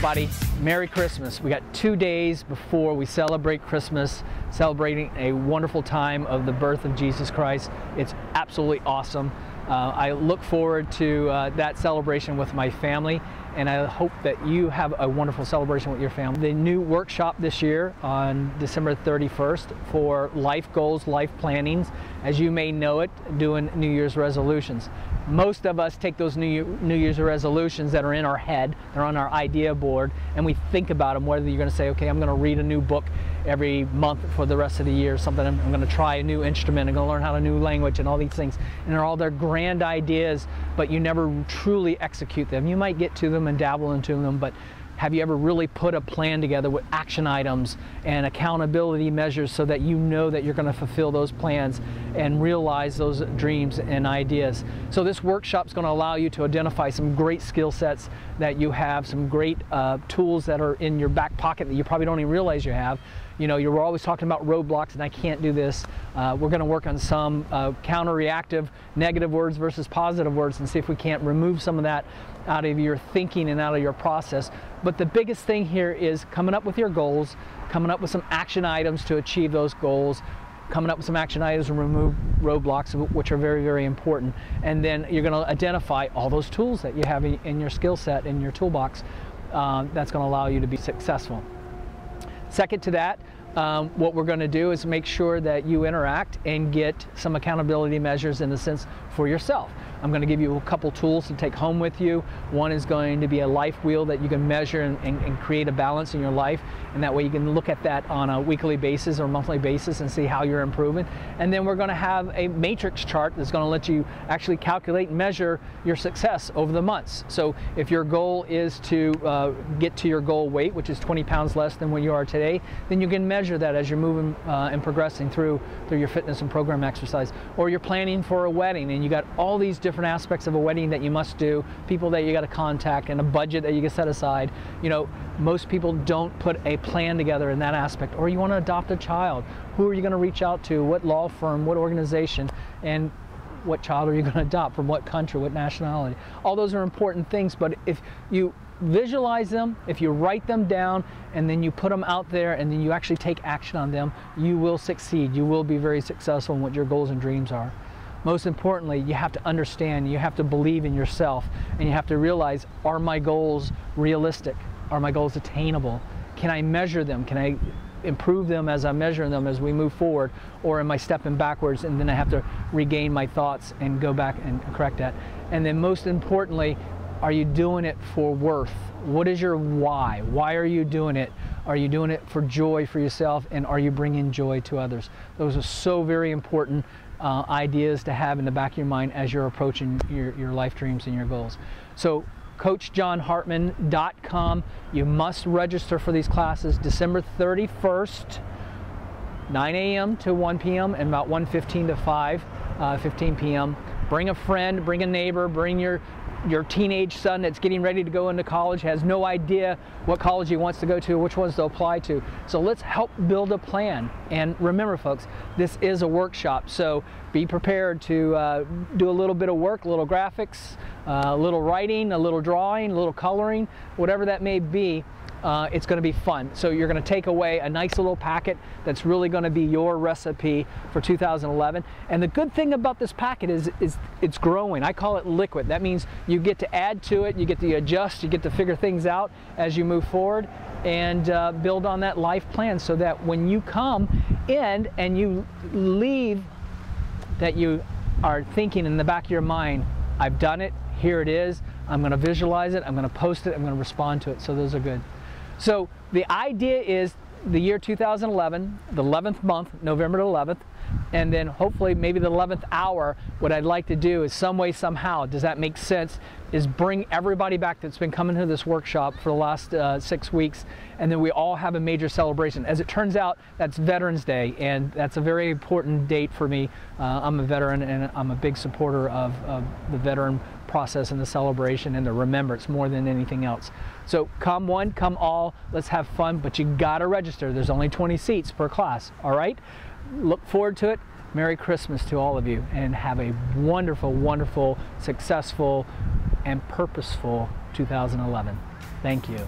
everybody. Merry Christmas. We got 2 days before we celebrate Christmas, celebrating a wonderful time of the birth of Jesus Christ. It's absolutely awesome. I look forward to that celebration with my family, and I hope that you have a wonderful celebration with your family. The new workshop this year on December 31st for life goals, life plannings, as you may know it, doing New Year's resolutions. Most of us take those New Year's resolutions that are in our head, they're on our idea board, and we think about them, whether you're going to say, okay, I'm going to read a new book every month for the rest of the year, something, I'm going to try a new instrument, I'm going to learn how to new language and all these things. And they're all their grand ideas, but you never truly execute them. You might get to them and dabble into them, but have you ever really put a plan together with action items and accountability measures so that you know that you're going to fulfill those plans and realize those dreams and ideas? So this workshop is going to allow you to identify some great skill sets that you have, some great tools that are in your back pocket that you probably don't even realize you have. You know, you're always talking about roadblocks and I can't do this. We're going to work on some counter-reactive negative words versus positive words and see if we can't remove some of that out of your thinking and out of your process. But the biggest thing here is coming up with your goals, coming up with some action items to achieve those goals, coming up with some action items and remove roadblocks, which are very, very important. And then you're going to identify all those tools that you have in your skill set, in your toolbox, that's going to allow you to be successful. Second to that, what we're going to do is make sure that you interact and get some accountability measures in the sense for yourself. I'm going to give you a couple tools to take home with you. One is going to be a life wheel that you can measure and create a balance in your life, and that way you can look at that on a weekly basis or monthly basis and see how you're improving. And then we're going to have a matrix chart that's going to let you actually calculate and measure your success over the months. So if your goal is to get to your goal weight, which is 20 pounds less than what you are today, then you can measure that as you're moving and progressing through your fitness and program exercise. Or you're planning for a wedding and you got all these different aspects of a wedding that you must do, people that you got to contact, and a budget that you can set aside. You know, most people don't put a plan together in that aspect. Or you want to adopt a child. Who are you going to reach out to? What law firm? What organization? And what child are you going to adopt? From what country? What nationality? All those are important things, but if you visualize them, if you write them down, and then you put them out there, and then you actually take action on them, you will succeed. You will be very successful in what your goals and dreams are. Most importantly, you have to understand, you have to believe in yourself, and you have to realize, are my goals realistic? Are my goals attainable? Can I measure them? Can I improve them as I'm measuring them as we move forward? Or am I stepping backwards and then I have to regain my thoughts and go back and correct that? And then most importantly, are you doing it for worth? What is your why? Why are you doing it? Are you doing it for joy for yourself, and are you bringing joy to others? Those are so very important ideas to have in the back of your mind as you're approaching your life dreams and your goals. So CoachJonHartman.com. You must register for these classes December 31st, 9 a.m. to 1 p.m. and about 1:15 to 5:15 p.m. Bring a friend, bring a neighbor, bring your teenage son that's getting ready to go into college, has no idea what college he wants to go to, which ones to apply to. So let's help build a plan. And remember, folks, this is a workshop, so be prepared to do a little bit of work, a little graphics, a little writing, a little drawing, a little coloring, whatever that may be. It's going to be fun. So you're going to take away a nice little packet that's really going to be your recipe for 2011. And the good thing about this packet is it's growing. I call it liquid. That means you get to add to it, you get to adjust, you get to figure things out as you move forward, and build on that life plan so that when you come in and you leave, that you are thinking in the back of your mind, I've done it, here it is, I'm going to visualize it, I'm going to post it, I'm going to respond to it. So those are good. So the idea is the year 2011, the 11th month, November 11th, and then hopefully maybe the 11th hour, what I'd like to do is some way, somehow, does that make sense, is bring everybody back that's been coming to this workshop for the last 6 weeks, and then we all have a major celebration. As it turns out, that's Veterans Day, and that's a very important date for me. I'm a veteran, and I'm a big supporter of the veteran process and the celebration and the remembrance more than anything else. So come one, come all, let's have fun, but you gotta register. There's only 20 seats per class, all right? Look forward to it. Merry Christmas to all of you, and have a wonderful, wonderful, successful, and purposeful 2011. Thank you.